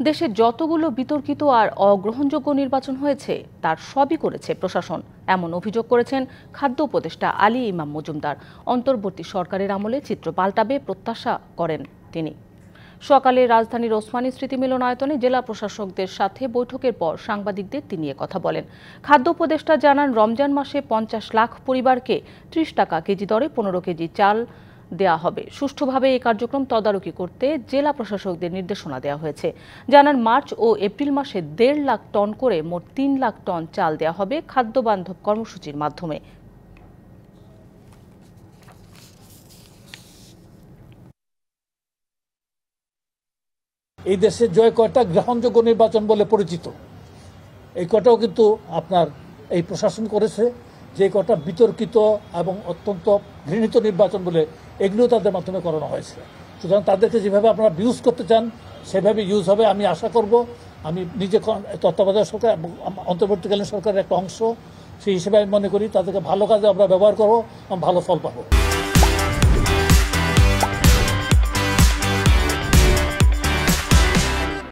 দেশে যতগুলো বিতর্কিত আর অগ্রহণযোগ্য নির্বাচন হয়েছে তার সবই করেছে প্রশাসন, এমন অভিযোগ করেছেন খাদ্য উপদেষ্টা আলী ইমাম মজুমদার। অন্তর্বর্তী সরকারের আমলে চিত্র পাল্টাবে প্রত্যাশা করেন তিনি। সকালে রাজধানীর ওসমানী স্মৃতি মিলনায়তনে জেলা প্রশাসকদের সাথে বৈঠকের পর সাংবাদিকদের তিনি কথা বলেন। খাদ্য উপদেষ্টা জানান, রমজান মাসে 50 লাখ পরিবারকে 30 টাকা কেজি দরে 15 কেজি চাল দেয়া হবে। সুষ্ঠুভাবে এই কার্যক্রম তদারকি করতে জেলা প্রশাসকদের নির্দেশনা দেওয়া হয়েছে। জানান, মার্চ ও এপ্রিল মাসে 1.5 লাখ টন করে মোট 3 লাখ টন চাল দেওয়া হবে খাদ্য বান্ধব কর্মসূচির মাধ্যমে। এই দেশে জয় কয়টা গ্রহণযোগ্য নির্বাচন বলে পরিচিত, এই কটাও কিন্তু আপনার এই প্রশাসন করেছে। যে কটা বিতর্কিত এবং অত্যন্ত ঘৃণিত নির্বাচন বলে, এগুলো তাদের মাধ্যমে করানো হয়েছে। সুতরাং তাদেরকে যেভাবে আপনারা ইউজ করতে চান সেভাবে ইউজ হবে। আমি আশা করব, আমি নিজে তত্ত্বাবধায়ক সরকার এবং অন্তর্বর্তীকালীন সরকারের একটা অংশ, সেই হিসেবে আমি মনে করি তাদেরকে ভালো কাজে আমরা ব্যবহার করবো, ভালো ফল পাবো।